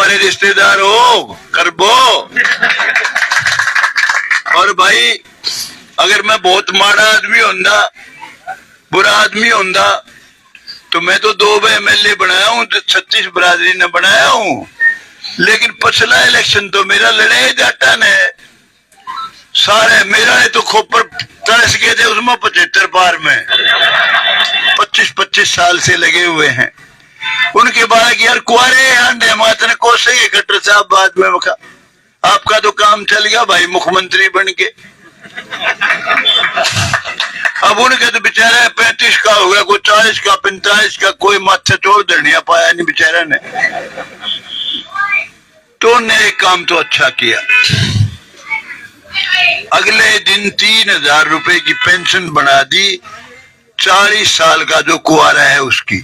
हमारे रिश्तेदार हो करबो। और भाई अगर मैं बहुत माड़ा आदमी होंदा, बुरा आदमी होंदा, तो मैं तो 2 MLA बनाया हूं, 36 बरादरी ने बनाया हूं। लेकिन पिछला इलेक्शन तो मेरा लड़े जाटा ने सारे, मेरा है तो खोपर तरस गए थे उसमें 75 पार में 25-25 साल से लगे हुए हैं। उनके बाद यार कुआरे आंडे मातने कोसे खट्टर साहब बाद में आपका तो काम चल गया भाई मुख्यमंत्री बन के। अब उनके तो बेचारा 35 का हो गया, कोई 40 का 45 का, कोई माथे चोर धनिया पाया नहीं बेचारा ने। तो ने काम तो अच्छा किया। अगले दिन 3000 रुपए की पेंशन बना दी 40 साल का जो कुआरा है उसकी।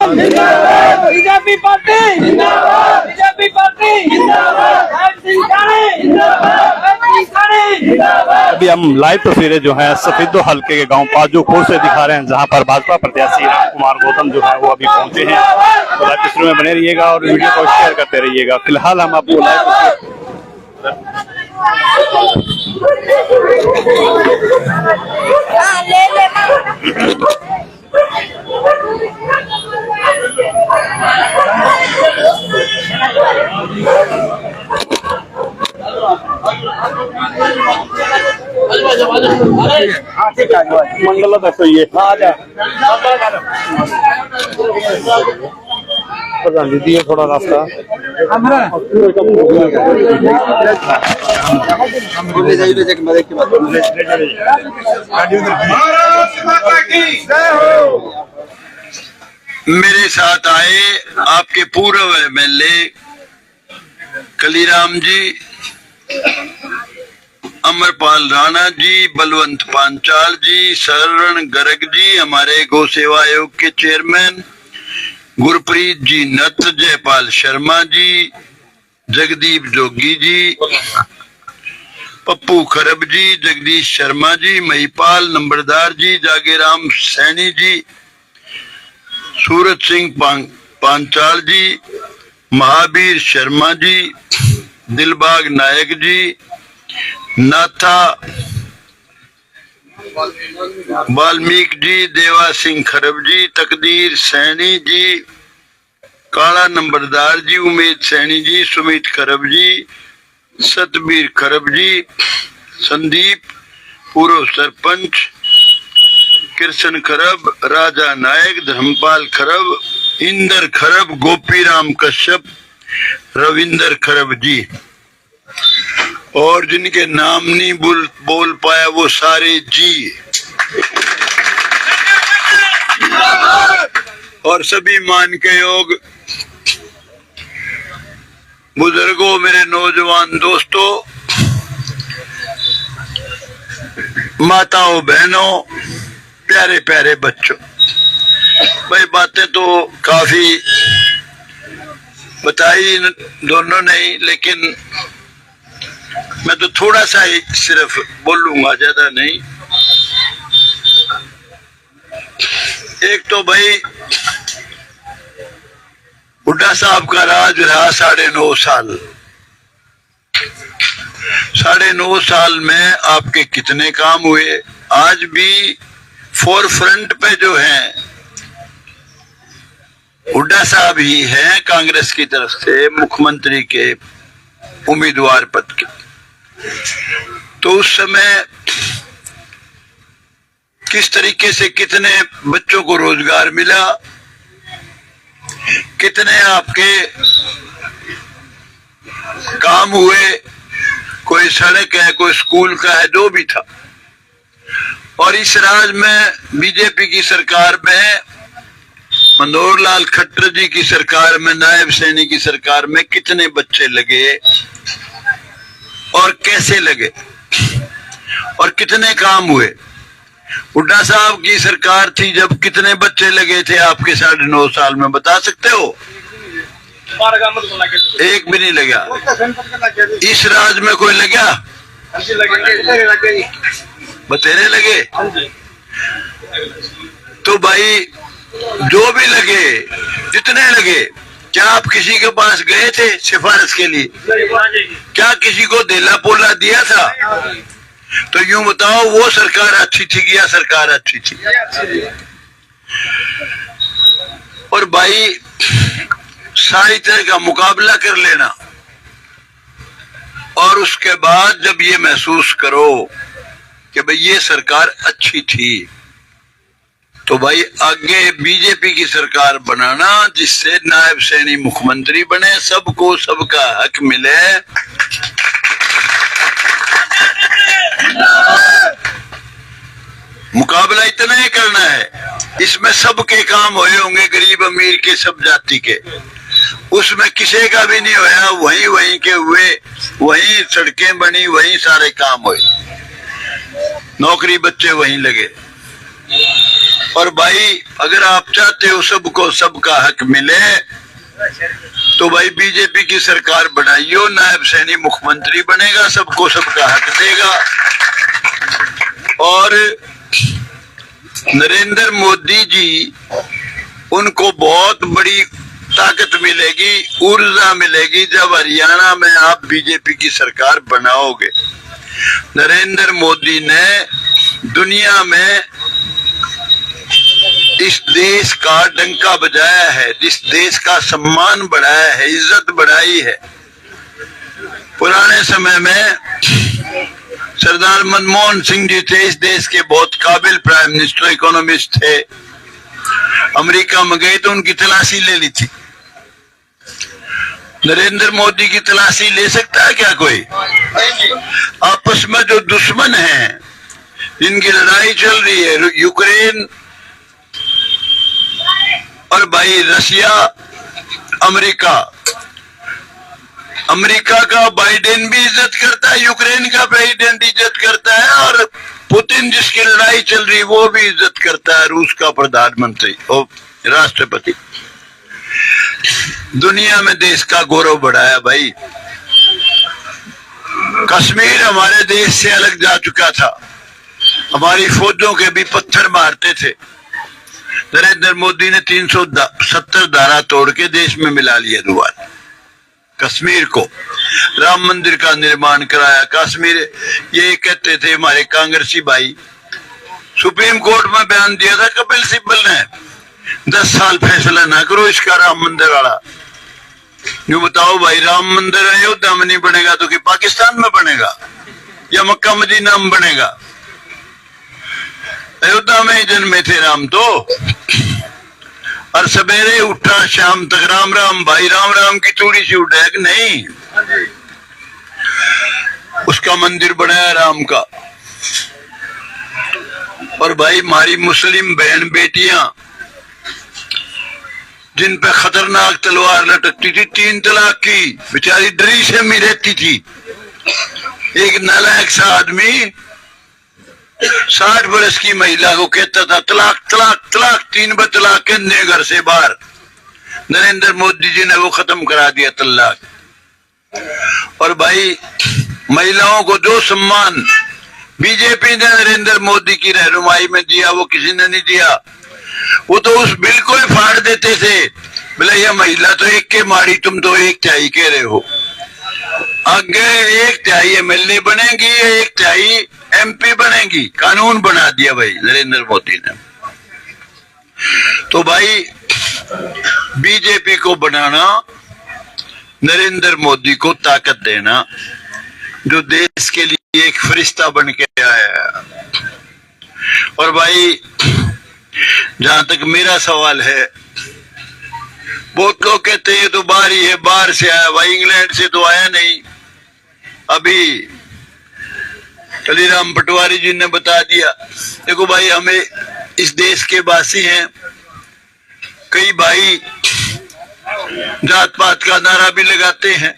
बीजेपी पार्टी जिंदाबाद, बीजेपी पार्टी जिंदाबाद, अभी हम लाइव तस्वीरें जो है सफेदो हल्के के गांव पाजूखोर से दिखा रहे हैं, जहां पर भाजपा प्रत्याशी राम कुमार गौतम जो है वो अभी पहुंचे हैं। तो लाइव तस्वीरों में बने रहिएगा और वीडियो को शेयर करते रहिएगा। फिलहाल हम आपको लाइव मंडल दसो ये प्रधान दीदी है थोड़ा रास्ता मेरे साथ आए आपके पूर्व MLA कलीराम जी, अमरपाल राणा जी, बलवंत पांचाल जी, शरण गर्ग जी, हमारे गौ सेवा आयोग के चेयरमैन, गुरप्रीत जी नत, जयपाल शर्मा जी, जगदीप जोगी जी, पप्पू खरब जी, जगदीश शर्मा जी, महिपाल नंबरदार जी, जागेराम सैनी जी, सूरज सिंह पांचाल जी, महावीर शर्मा जी, दिलबाग नायक जी, नाथा वाल्मीकि जी, देवा सिंह खरब जी, तकदीर सैनी जी, काला नंबरदार जी, उमेद सैनी जी, सुमित खरब जी, सतबीर खरब जी, संदीप पूर्व सरपंच, कृष्ण खरब, राजा नायक, धर्मपाल खरब, इंदर खरब, गोपीराम कश्यप, रविंदर खरब जी, और जिनके नाम नहीं बोल पाया वो सारे जी, और सभी मान के योग बुजुर्गों, मेरे नौजवान दोस्तों, माताओं, बहनों, प्यारे प्यारे बच्चों, भाई बातें तो काफी बताई दोनों ने, लेकिन मैं तो थोड़ा सा ही सिर्फ बोलूंगा, ज्यादा नहीं। एक तो भाई हुड्डा साहब का राज रहा 9.5 साल। 9.5 साल में आपके कितने काम हुए? आज भी फोर फ्रंट पे जो है हुड्डा साहब ही हैं, कांग्रेस की तरफ से मुख्यमंत्री के उम्मीदवार पद के। तो उस समय किस तरीके से कितने बच्चों को रोजगार मिला, कितने आपके काम हुए, कोई सड़क है, कोई स्कूल का है, जो भी था। और इस राज में बीजेपी की सरकार में, मनोहर लाल खट्टर जी की सरकार में, नायब सैनी की सरकार में कितने बच्चे लगे और कैसे लगे और कितने काम हुए? हुड्डा साहब की सरकार थी जब कितने बच्चे लगे थे आपके 9.5 साल में, बता सकते हो? एक भी नहीं लगा। इस राज में कोई लगा? बतेरे लगे। तो भाई जो भी लगे, जितने लगे, क्या आप किसी के पास गए थे सिफारिश के लिए? क्या किसी को देला पोला दिया था? तो यूं बताओ, वो सरकार अच्छी थी या सरकार अच्छी थी? और भाई सारी तरह का मुकाबला कर लेना, और उसके बाद जब ये महसूस करो कि भाई ये सरकार अच्छी थी, तो भाई आगे बीजेपी की सरकार बनाना, जिससे नायब सैनी मुख्यमंत्री बने, सबको सबका हक मिले। मुकाबला इतना ही करना है, इसमें सबके काम हुए होंगे, गरीब अमीर के, सब जाति के, उसमें किसी का भी नहीं होया, वही वही के हुए, वही सड़कें बनी, वही सारे काम हुए, नौकरी बच्चे वहीं लगे। और भाई अगर आप चाहते हो सबको सबका हक मिले, तो भाई बीजेपी की सरकार बनाइयो, नायब सैनी मुख्यमंत्री बनेगा, सबको सबका हक देगा। और नरेंद्र मोदी जी, उनको बहुत बड़ी ताकत मिलेगी, ऊर्जा मिलेगी जब हरियाणा में आप बीजेपी की सरकार बनाओगे। नरेंद्र मोदी ने दुनिया में इस देश का डंका बजाया है, इस देश का सम्मान बढ़ाया है, इज्जत बढ़ाई है। पुराने समय में सरदार मनमोहन सिंह जी थे, इस देश के बहुत काबिल प्राइम मिनिस्टर, इकोनॉमिस्ट थे। अमेरिका में गए तो उनकी तलाशी ले ली थी। नरेंद्र मोदी की तलाशी ले सकता है क्या कोई? आपस में जो दुश्मन हैं, जिनकी लड़ाई चल रही है, यूक्रेन और भाई रशिया, अमेरिका, अमेरिका का बाइडेन भी इज्जत करता है, यूक्रेन का प्रेसिडेंट इज्जत करता है, और पुतिन जिसकी लड़ाई चल रही वो भी इज्जत करता है, रूस का प्रधानमंत्री और राष्ट्रपति। दुनिया में देश का गौरव बढ़ाया भाई। कश्मीर हमारे देश से अलग जा चुका था, हमारी फौजों के भी पत्थर मारते थे। नरेंद्र मोदी ने 370 धारा तोड़ के देश में मिला लिया दोबारा कश्मीर को, राम मंदिर का निर्माण कराया। कश्मीर, ये कहते थे हमारे कांग्रेसी भाई सुप्रीम कोर्ट में बयान दिया था कपिल सिब्बल ने, 10 साल फैसला ना करो इसका राम मंदिर वाला। जो बताओ भाई, राम मंदिर अयोध्या में नहीं बनेगा तो कि पाकिस्तान में बनेगा या मक्का मदीना में बनेगा? अयोध्या में ही जन्मे थे राम तो। और सवेरे उठा शाम तक राम राम, भाई राम राम की चूड़ी सी उठे कि नहीं? उसका मंदिर बनाया राम का। और भाई हमारी मुस्लिम बहन बेटियां जिन पे खतरनाक तलवार लटकती थी 3 तलाक की, बेचारी डरी से में रहती थी। एक नालायक सा आदमी 60 बरस की महिला को कहता था तलाक तलाक तलाक, 3 बार तलाक कहने घर से बाहर। नरेंद्र मोदी जी ने वो खत्म करा दिया तलाक। और भाई महिलाओं को जो सम्मान बीजेपी ने नरेंद्र मोदी की रहनुमाई में दिया वो किसी ने नहीं दिया। वो तो उस बिल को ही फाड़ देते थे, बोले ये महिला तो 1 के मारी, तुम तो 1/3 कह रहे हो। आगे 1/3 MLA बनेगी, 1/3 MP बनेगी। कानून बना दिया भाई नरेंद्र मोदी ने। तो भाई बीजेपी को बनाना, नरेंद्र मोदी को ताकत देना, जो देश के लिए एक फरिश्ता बन के आया। और भाई जहां तक मेरा सवाल है, बहुत लोग कहते हैं तो बाहर ही है, बाहर से आया। भाई इंग्लैंड से तो आया नहीं। अभी कलीराम पटवारी जी ने बता दिया। देखो भाई, हमें इस देश के वासी हैं। कई भाई जात पात का नारा भी लगाते हैं,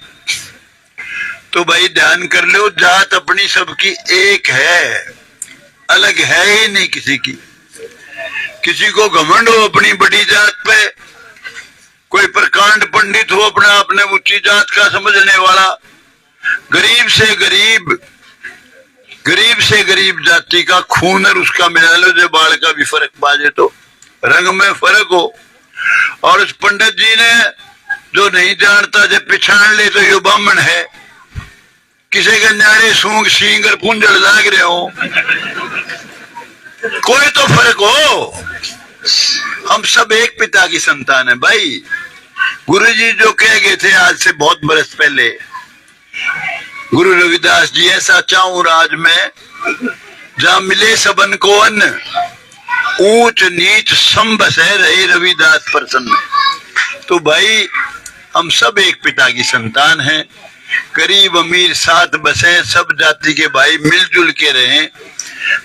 तो भाई ध्यान कर लो, जात अपनी सबकी एक है, अलग है ही नहीं किसी की। किसी को घमंड हो अपनी बड़ी जात पे, कोई प्रकांड पंडित हो अपना अपने ऊंची जात का समझने वाला, गरीब से गरीब जाति का खून और उसका मिला लो, जो बाल का भी फर्क बाजे तो रंग में फर्क हो। और उस पंडित जी ने जो नहीं जानता जब पिछाड़ ले तो ये ब्राह्मण है। किसी के न्यारे सूंग सींग और पुंजल लाग रहे हो, कोई तो फर्क हो। हम सब एक पिता की संतान है भाई। गुरुजी जो कह गए थे आज से बहुत बरस पहले, गुरु रविदास जी, ऐसा चाहूं राज में जहां मिले सबन को अन्न, ऊंच नीच संबस है रहे रविदास प्रसन्न। तो भाई हम सब एक पिता की संतान हैं। गरीब अमीर साथ बसे, सब जाति के भाई मिलजुल के रहें।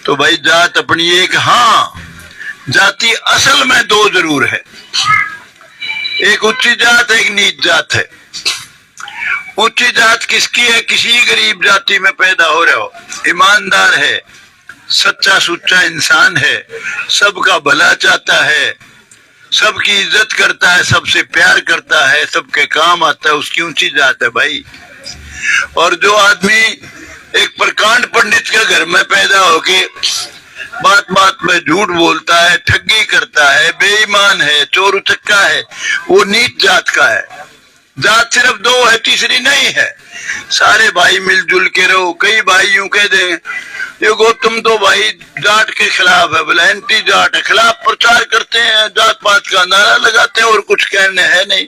तो भाई जात अपनी एक, हाँ जाति असल में 2 जरूर है, एक उच्ची जात एक नीच जात है। उच्ची जात किसकी है? किसी गरीब जाति में पैदा हो रहे हो, ईमानदार है, सच्चा सुच्चा इंसान है, सबका भला चाहता है, सबकी इज्जत करता है, सबसे प्यार करता है, सबके काम आता है, उसकी ऊंची जात है भाई। और जो आदमी एक प्रकांड पंडित के घर में पैदा होके बात बात में झूठ बोलता है, ठगी करता है, बेईमान है, चोर उचक्का है, वो नीच जात का है। जात सिर्फ 2 है, तीसरी नहीं है। सारे भाई मिलजुल के रहो। कई भाई यूं कह दे, देखो तुम तो भाई जाट के खिलाफ है, बोला एंटी जाट है, खिलाफ प्रचार करते हैं, जात पात का नारा लगाते हैं और कुछ कहने है नहीं।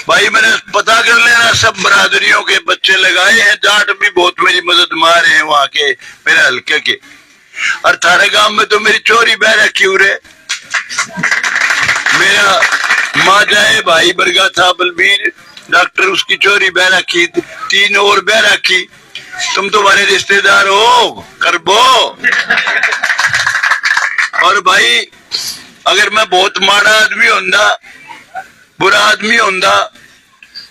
भाई मैंने पता कर लेना, सब बरादरियों के बच्चे लगाए हैं, जाट भी बहुत मेरी मदद मारे हैं वहां के, मेरे हल्के के। और थारे गांव में तो मेरी चोरी बह रखी उरे, मेरा माँ जाए भाई बरगा था बलबीर डॉक्टर, उसकी चोरी बह रखी, 3 और बह रखी। तुम तो हमारे रिश्तेदार हो, करबो। और भाई अगर मैं बहुत माड़ा आदमी होंदा, बुरा आदमी होंदा,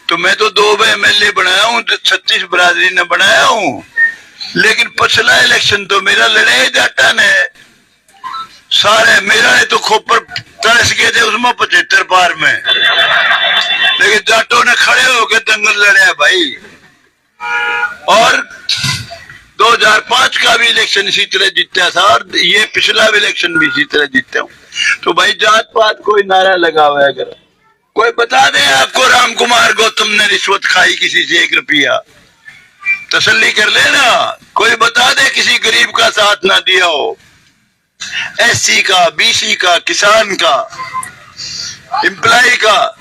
तो मैं तो 2 MLA बनाया हूं, 36 बरादरी ने बनाया हूं। लेकिन पिछला इलेक्शन तो मेरा लड़े जाटा ने, सारे मेरा ने तो खोपर तरस गए थे उसमें 75 पार में, लेकिन जाटों ने खड़े होकर दंगल लड़े भाई। और 2005 का भी इलेक्शन इसी तरह जीता था, और ये पिछला भी इलेक्शन भी इसी तरह जीता हूं। तो भाई जात पात कोई नारा लगा हुआ है, अगर कोई बता दे आपको राम कुमार गौतम ने रिश्वत खाई किसी से 1 रुपया, तसल्ली कर लेना। कोई बता दे किसी गरीब का साथ ना दिया हो। एससी का, बीसी का, किसान का, एम्प्लॉय का,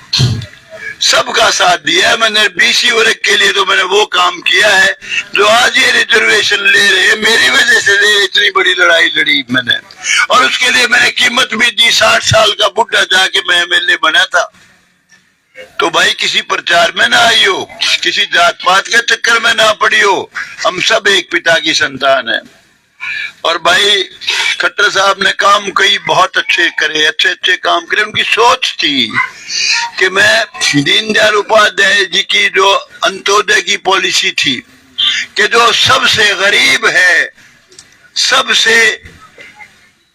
सबका साथ दिया है मैंने। बीसी वर्ग के लिए तो मैंने वो काम किया है जो आज ये रिजर्वेशन ले रहे हैं मेरी वजह से ले, इतनी बड़ी लड़ाई लड़ी मैंने, और उसके लिए मैंने कीमत भी दी। 60 साल का बुढ़ा जाके मैं एमएलए बना था। तो भाई किसी प्रचार में ना आई हो, किसी जात पात के चक्कर में ना पड़ी हो, हम सब एक पिता की संतान है। और भाई खट्टर साहब ने काम कई बहुत अच्छे करे, अच्छे अच्छे काम करे। उनकी सोच थी कि मैं दीनदयाल उपाध्याय जी की जो अंत्योदय की पॉलिसी थी कि जो सबसे गरीब है, सबसे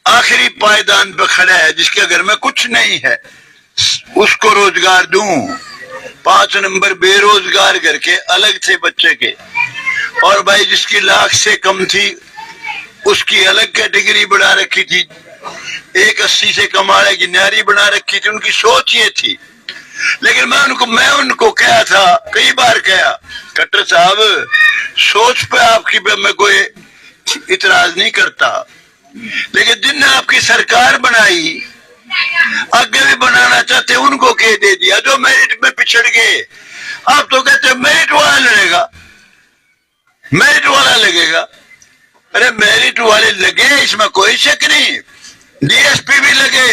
आखिरी पायदान पर खड़ा है, जिसके घर में कुछ नहीं है, उसको रोजगार दूं। 5 नंबर बेरोजगार घर के अलग थे बच्चे के, और भाई जिसकी लाख से कम थी उसकी अलग कैटेगरी बना रखी थी, 180 से कमाने की न्यारी बना रखी थी। उनकी सोच ये थी। लेकिन मैं उनको कहा था, कई बार कहा, खट्टर साहब सोच पे आपकी मैं कोई इतराज नहीं करता, लेकिन जिनने आपकी सरकार बनाई, आगे भी बनाना चाहते उनको कह दे दिया जो मेरिट में पिछड़ गए। आप तो कहते मेरिट वाला लड़ेगा, मेरिट वाला लगेगा। अरे मेरिट वाले लगे, इसमें कोई शक नहीं। डीएसपी भी लगे,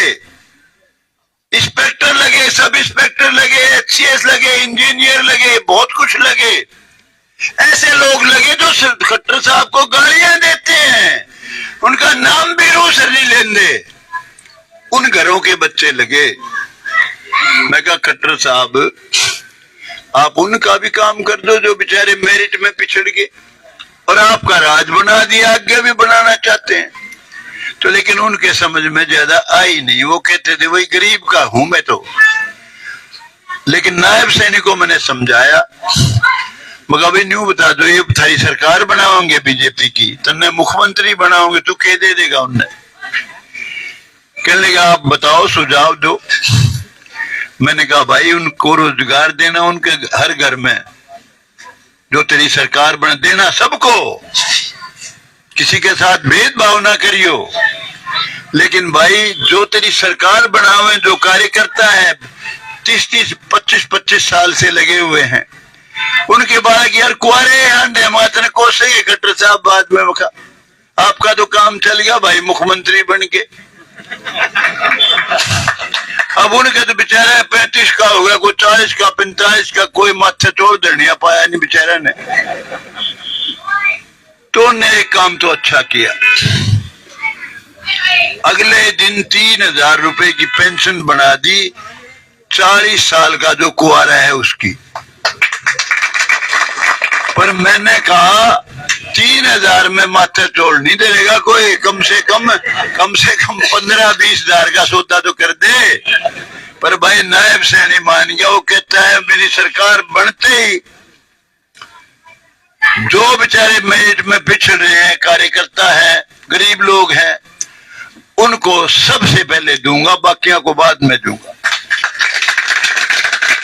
इंस्पेक्टर लगे, सब इंस्पेक्टर लगे, एचसीएस लगे, इंजीनियर लगे, बहुत कुछ लगे। ऐसे लोग लगे जो खट्टर साहब को गालियां देते हैं, उनका नाम भी रूस नहीं लेंदे। उन घरों के बच्चे लगे। मैं कहा खट्टर साहब आप उनका भी काम कर दो जो बेचारे मेरिट में पिछड़ गए, और आपका राज बना दिया, आगे भी बनाना चाहते हैं तो। लेकिन उनके समझ में ज्यादा आई नहीं। वो कहते थे वही गरीब का हूं मैं तो। लेकिन नायब सैनिक को मैंने समझाया, मगर अभी न्यू बता दो, ये थारी सरकार बनाओगे बीजेपी की, तन्ने मुख्यमंत्री बनाओगे तो कह दे देगा उनने। कहने लगा आप बताओ, सुझाव दो। मैंने कहा भाई उनको रोजगार देना, उनके हर घर में जो तेरी सरकार बना देना, सबको, किसी के साथ भेदभाव ना करियो। लेकिन भाई जो तेरी सरकार बनावे, जो कार्यकर्ता है 30-30, 25-25 साल से लगे हुए हैं, उनके बाद यार कुआरे अंडे मात्र कोसे खट्टर साहब बाद में बखा, आपका तो काम चल गया भाई मुख्यमंत्री बन के। अब उनके तो बेचारा 35 का हो गया, कोई 40 का, 45 का, कोई माथे चोर धनिया पाया नहीं बेचारा ने। तो उनने एक काम तो अच्छा किया, अगले दिन 3000 रुपए की पेंशन बना दी 40 साल का जो कुआरा है उसकी। पर मैंने कहा 3000 में माथे चोर नहीं देगा कोई, कम से कम 15-20 हजार का सौदा तो कर दे। पर भाई नायब सैनी मान गया। वो कहता है मेरी सरकार बनते ही जो बेचारे मेरिट में पिछड़ रहे हैं, कार्यकर्ता है, गरीब लोग हैं, उनको सबसे पहले दूंगा, बाकियों को बाद में दूंगा।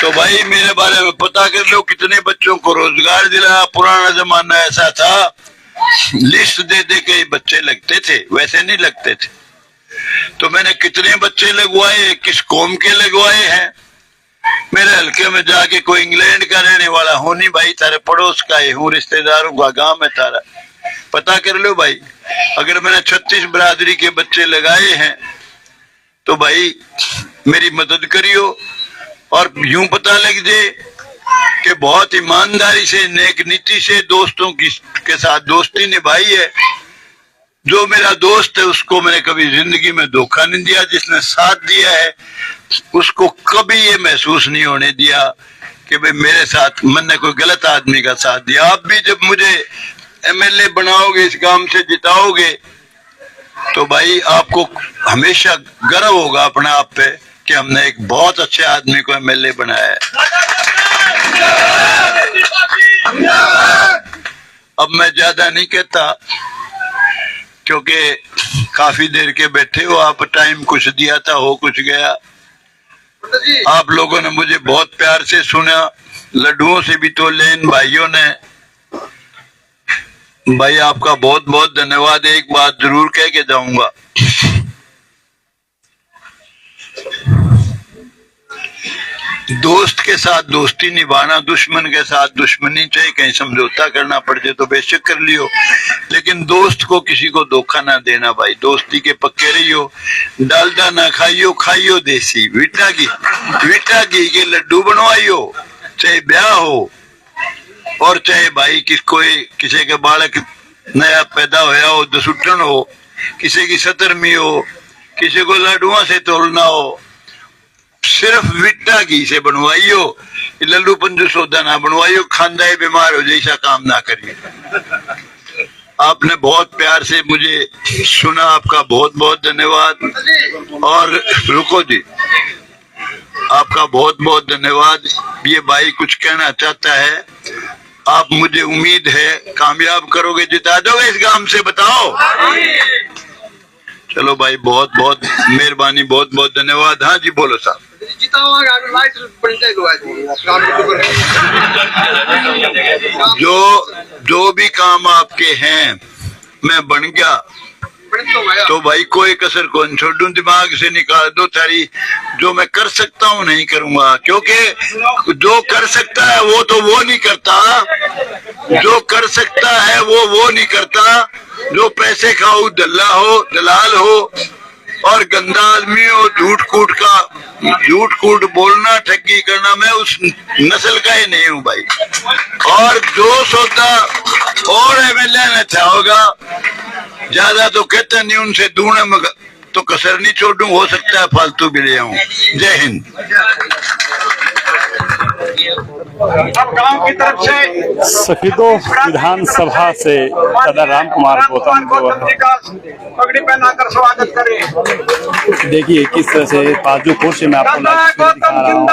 तो भाई मेरे बारे में पता कर लो कितने बच्चों को रोजगार दिलाया। पुराना जमाना ऐसा था, लिस्ट दे दे के बच्चे लगते थे, वैसे नहीं लगते थे। तो मैंने कितने बच्चे लगवाए, किस कौम के लगवाए हैं। मेरे हल्के में जाके कोई इंग्लैंड का रहने वाला हूं नहीं भाई, तारे पड़ोस का ही हूँ, रिश्तेदारों का गांव है तारा, पता कर लो भाई। अगर मैंने 36 बरादरी के बच्चे लगाए हैं तो भाई मेरी मदद करियो। और यूं पता लग जाए कि बहुत ईमानदारी से, नेक नीति से दोस्तों के साथ दोस्ती निभाई है। जो मेरा दोस्त है उसको मैंने कभी जिंदगी में धोखा नहीं दिया, जिसने साथ दिया है उसको कभी ये महसूस नहीं होने दिया कि भाई मेरे साथ मैंने कोई गलत आदमी का साथ दिया। आप भी जब मुझे एमएलए बनाओगे, इस काम से जिताओगे, तो भाई आपको हमेशा गर्व होगा अपने आप पे कि हमने एक बहुत अच्छे आदमी को एमएलए बनाया है। अब मैं ज्यादा नहीं कहता क्योंकि काफी देर के बैठे हो आप, टाइम कुछ दिया था, हो कुछ गया। आप लोगों ने मुझे बहुत प्यार से सुना, लड्डुओं से भी तो लेन भाइयों ने। भाई आपका बहुत बहुत धन्यवाद। एक बात जरूर कह के जाऊंगा, दोस्त के साथ दोस्ती निभाना, दुश्मन के साथ दुश्मनी, चाहे कहीं समझौता करना पड़ जाए तो बेशक कर लियो, लेकिन दोस्त को किसी को धोखा ना देना भाई। दोस्ती के पक्के रहियो, डालडा ना खाइयो, खाइयो देसी, विटा घी के लड्डू बनवाइयो, चाहे ब्याह हो और चाहे भाई किसी के बालक नया पैदा होया हो, दसुटन हो, किसी की सतरमी हो, किसी को लड्डुआ से तोड़ना हो, सिर्फ विट्टा घी से बनवाइयो, लल्लू पंजू सौदा ना बनवाइयो, खानदाई बीमार हो जैसा काम ना करिए। आपने बहुत प्यार से मुझे सुना, आपका बहुत बहुत धन्यवाद। और रुको जी, आपका बहुत बहुत धन्यवाद। ये भाई कुछ कहना चाहता है, आप मुझे उम्मीद है कामयाब करोगे, जिता दोगे इस गांव से, बताओ। चलो भाई, बहुत बहुत मेहरबानी, बहुत बहुत धन्यवाद। हाँ जी बोलो साहब। जो भी काम आपके हैं मैं बन गया तो भाई कोई कसर कौन छोड़ूं, दिमाग से निकाल दो सारी। जो मैं कर सकता हूँ नहीं करूंगा, क्योंकि जो कर सकता है वो तो वो नहीं करता, जो कर सकता है वो नहीं करता। जो पैसे खाओ दलाल हो और गंदा आदमी हो, झूठ कूट बोलना, ठगी करना, मैं उस नस्ल का ही नहीं हूँ भाई। और जो सौदा और एमएलए ने चाहोगा, ज्यादा तो कहते नहीं, उनसे दूर में तो कसर नहीं छोड़ू, हो सकता है फालतू भी ले आऊं। जय हिंद। अब गांव की तरफ से सफीदो विधानसभा से सदर राम कुमार गौतम जी का पगड़ी पहनाकर स्वागत करें। देखिए किस तरह से पाजूपुर से मैं आपको लाइव दिखा रहा हूँ।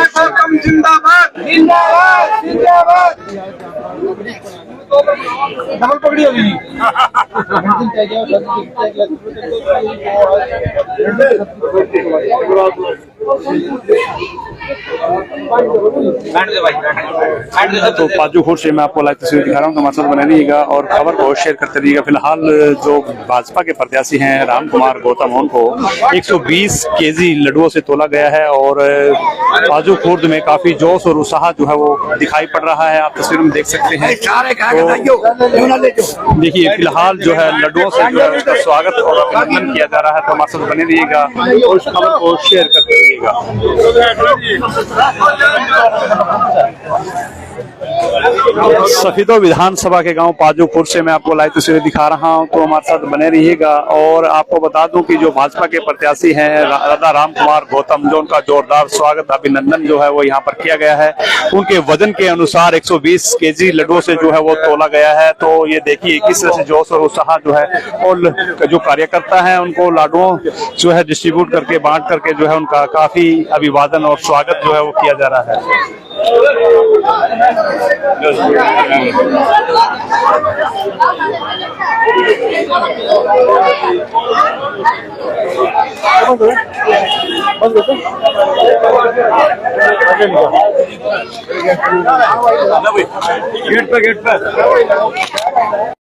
गौतम जिंदाबाद, जिंदाबाद, जिंदाबाद। डबल पगड़ी होगी। तो पाजूपुर से मैं आपको लाइव तस्वीर दिखा रहा हूँ, तो हमारे साथ बने रहिएगा और खबर को शेयर करते रहिएगा। फिलहाल जो भाजपा के प्रत्याशी हैं राम कुमार गौतम, उनको 120 केजी लड्डुओं से तोला गया है और पाजूपुर में काफी जोश और उत्साह जो है वो दिखाई पड़ रहा है। आप तस्वीर में देख सकते हैं। तो देखिए फिलहाल जो है लड्डुओं से जो है उसका स्वागत और अभिनंदन किया जा रहा है। तो हमारे साथ बने रहिएगा और उस खबर को शेयर करते रहिएगा। सफीदो विधानसभा के गांव पाजूपुर से मैं आपको लाइव तस्वीरें दिखा रहा हूं, तो हमारे साथ बने रहिएगा। और आपको बता दूं कि जो भाजपा के प्रत्याशी हैं राधा राम कुमार गौतम, जो उनका जोरदार स्वागत अभिनंदन जो है वो यहां पर किया गया है। उनके वजन के अनुसार 120 केजी लड्डुओं से जो है वो तोला गया है। तो ये देखिए किस तरह से जोश और उत्साह जो है, और जो कार्यकर्ता है उनको लाडुओं जो है डिस्ट्रीब्यूट करके बांट करके जो है उनका काफी अभिवादन और स्वागत जो है वो किया जा रहा है। गेट पर